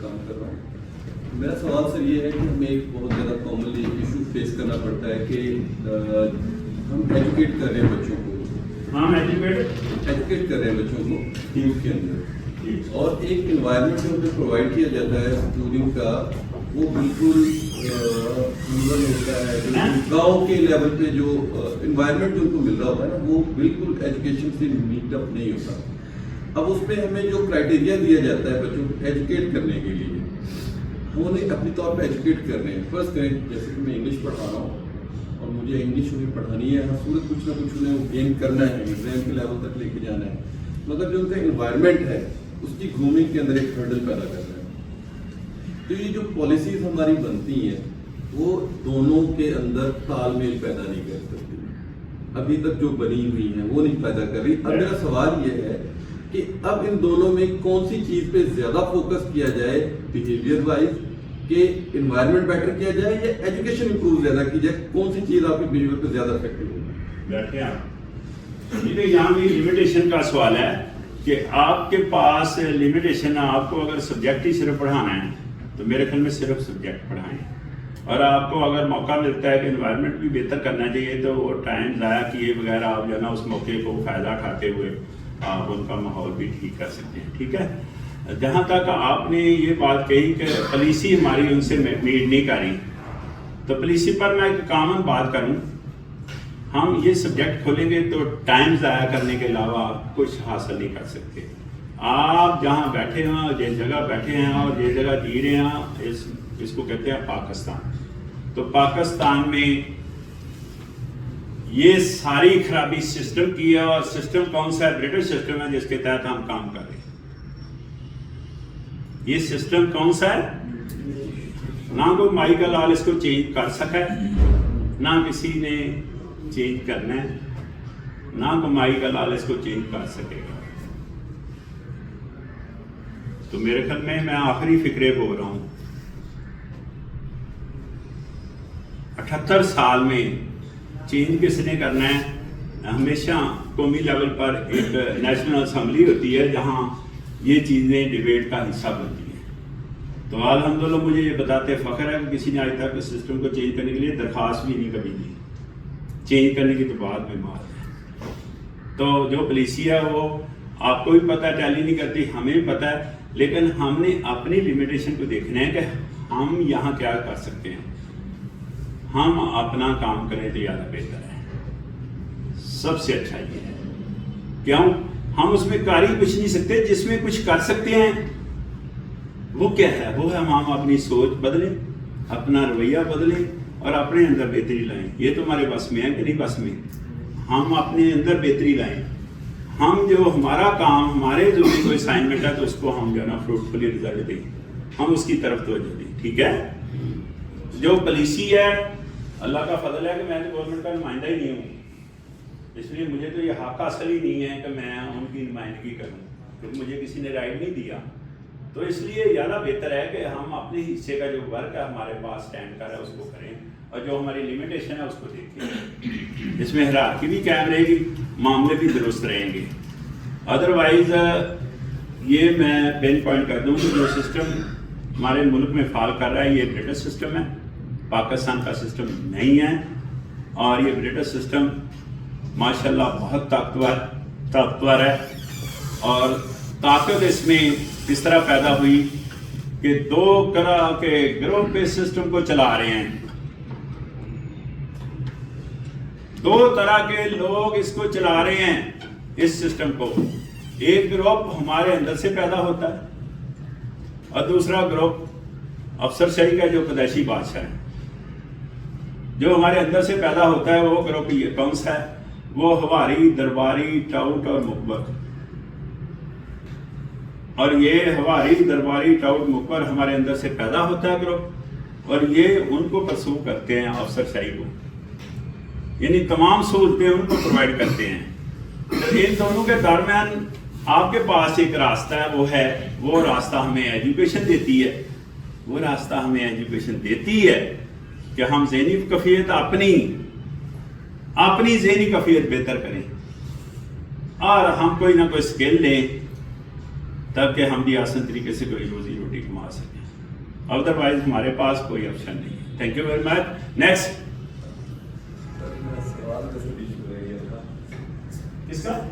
کام کر رہا ہوں. میرا سوال سر یہ ہے کہ ہمیں ایک بہت زیادہ کامنلی ایشو فیس کرنا پڑتا ہے کہ ہم ایجوکیٹ کر رہے ہیں بچوں کو. ہاں ایجوکیٹ کر رہے ہیں بچوں کو ٹیمس کے اندر, اور ایک انوائرمنٹ جو ہمیں پرووائڈ کیا جاتا ہے اسکولنگ کا وہ بالکل رورل ہوتا ہے. گاؤں کے لیول پہ جو انوائرمنٹ جو ان کو مل رہا ہوتا ہے نا وہ بالکل ایجوکیشن سے میٹ اپ نہیں ہوتا. اب اس پہ ہمیں جو کرائٹیریا دیا جاتا ہے بچوں کو ایجوکیٹ کرنے کے لیے, ہم انہیں اپنی طور پہ ایجوکیٹ کر رہے ہیں. فرض کریں جیسے کہ میں انگلش پڑھا رہا ہوں اور مجھے انگلش انہیں پڑھانی ہے, ہر صورت کچھ نہ کچھ انہیں گین کرنا ہے, ایگزام کے لیول تک لے کے جانا ہے, مگر جو ان کا انوائرمنٹ ہے اس کی گرومنگ کے اندر ایک ہرڈل پیدا کرنا ہے. تو یہ جو پالیسیز ہماری بنتی ہیں وہ دونوں کے اندر تال میل پیدا نہیں کر سکتی, ابھی تک جو بنی ہوئی ہیں وہ نہیں پیدا کر رہی. اب میرا سوال یہ ہے کہ اب ان دونوں میں کون سی چیز پہ زیادہ فوکس کیا جائے بیہیویئر وائز, کہ انوائرمنٹ بیٹر کیا جائے یا ایجوکیشن امپروو زیادہ کی جائے, کون سی چیز آپ کے بیہیویئر پہ زیادہ افیکٹو ہوگی؟ بیٹھے آپ یہاں بھی لمیٹیشن کا سوال ہے کہ آپ کے پاس لمیٹیشن, آپ کو اگر سبجیکٹ ہی صرف پڑھانا ہے تو میرے خیال میں صرف سبجیکٹ پڑھائیں, اور آپ کو اگر موقع ملتا ہے کہ انوائرمنٹ بھی بہتر کرنا چاہیے تو وہ ٹائم ضائع کیے بغیر آپ جو ہے نا اس موقع کو فائدہ اٹھاتے ہوئے آپ ان کا ماحول بھی ٹھیک کر سکتے ہیں. ٹھیک ہے, جہاں تک آپ نے یہ بات کہی کہ پالیسی ہماری ان سے میٹ نہیں کر رہی, تو پالیسی پر میں ایک کامن بات کروں. ہم یہ سبجیکٹ کھولیں گے تو ٹائم ضائع کرنے کے علاوہ کچھ حاصل نہیں کر سکتے. آپ جہاں بیٹھے ہیں, جس جگہ بیٹھے ہیں اور جس جگہ جی رہے ہیں, اس کو کہتے ہیں پاکستان. تو پاکستان میں یہ ساری خرابی سسٹم کی ہے, اور سسٹم کون سا ہے؟ برٹش سسٹم ہے جس کے تحت ہم کام کر رہے ہیں. یہ سسٹم کون سا ہے؟ نہ کوئی مائی کا لال اس کو چینج کر سکا ہے, نہ کسی نے چینج کرنا ہے, نہ کوئی مائی کا لال اس کو چینج کر سکے گا. تو میرے خیال میں آخری فکرے بول رہا ہوں, 78 سال میں چینج کس نے کرنا ہے؟ ہمیشہ قومی لیول پر ایک نیشنل اسمبلی ہوتی ہے جہاں یہ چیزیں ڈیبیٹ کا حصہ بنتی ہیں. تو الحمدللہ مجھے یہ بتاتے فخر ہے کہ کسی نے آج تک اس سسٹم کو چینج کرنے کے لیے درخواست بھی نہیں کبھی دی. چینج کرنے کی تو بعد میں بات ہے. تو جو پالیسی ہے وہ آپ کو بھی پتہ ہے, ٹیلی نہیں کرتی, ہمیں بھی پتہ ہے, لیکن ہم نے اپنی لمیٹیشن کو دیکھنا ہے کہ ہم یہاں کیا کر سکتے ہیں. ہم اپنا کام کریں تو زیادہ بہتر ہے. سب سے اچھا یہ ہے, کیوں ہم اس میں کاری کچھ نہیں سکتے, جس میں کچھ کر سکتے ہیں وہ کیا ہے؟ وہ ہے ہم اپنی سوچ بدلیں, اپنا رویہ بدلیں اور اپنے اندر بہتری لائیں. یہ تو ہمارے بس میں ہے کہ نہیں بس میں؟ ہم اپنے اندر بہتری لائیں. ہم جو ہمارا کام, ہمارے جو بھی کوئی اسائنمنٹ ہے تو اس کو ہم جو ہے نا فروٹفلی رزلٹ دیں, ہم اس کی طرف توجہ دیں. ٹھیک ہے, جو پالیسی ہے اللہ کا فضل ہے کہ میں تو گورنمنٹ کا نمائندہ ہی نہیں ہوں, اس لیے مجھے تو یہ حق حاصل ہی نہیں ہے کہ میں ان کی نمائندگی کروں, کیونکہ مجھے کسی نے رائٹ نہیں دیا. تو اس لیے زیادہ بہتر ہے کہ ہم اپنے حصے کا جو ورک ہے ہمارے پاس اسٹینڈ کر ہے اس کو کریں, اور جو ہماری لمیٹیشن ہے اس کو دیکھیں. اس میں ہیرارکی بھی قائم رہے گی, معاملے بھی درست رہیں گے. ادروائز یہ میں پن پوائنٹ کر دوں کہ جو سسٹم ہمارے ملک میں فعال کر رہا ہے یہ برٹش سسٹم ہے, پاکستان کا سسٹم نہیں ہے. اور یہ برٹش سسٹم ماشاءاللہ بہت طاقتور ہے, اور طاقت اس میں اس طرح پیدا ہوئی کہ 2 طرح کے گروہ پہ سسٹم کو چلا رہے ہیں. 2 طرح کے لوگ اس کو چلا رہے ہیں اس سسٹم کو. ایک گروپ ہمارے اندر سے پیدا ہوتا ہے اور دوسرا گروپ افسر شاہی کا جو پیدائشی بادشاہ ہے. جو ہمارے اندر سے پیدا ہوتا ہے وہ گروپ یہ کون سا ہے؟ وہ ہواری, درباری, ٹاؤٹ اور مقبر. اور یہ ہواری, درباری, ٹاؤٹ, مقبر ہمارے اندر سے پیدا ہوتا ہے گروپ, اور یہ ان کو پرسو کرتے ہیں افسر شاہی کو, یعنی تمام سہولتیں ان کو پرووائڈ کرتے ہیں. ان دونوں کے درمیان آپ کے پاس ایک راستہ ہے, وہ راستہ ہمیں ایجوکیشن دیتی ہے. وہ راستہ ہمیں ایجوکیشن دیتی ہے کہ ہم ذہنی کیفیت اپنی ذہنی کیفیت بہتر کریں, اور ہم کوئی نہ کوئی اسکل لیں تب کہ ہم بھی آسان طریقے سے کوئی روزی روٹی کما سکیں. ادروائز ہمارے پاس کوئی آپشن نہیں ہے. Thank you very much. Next. کس کا؟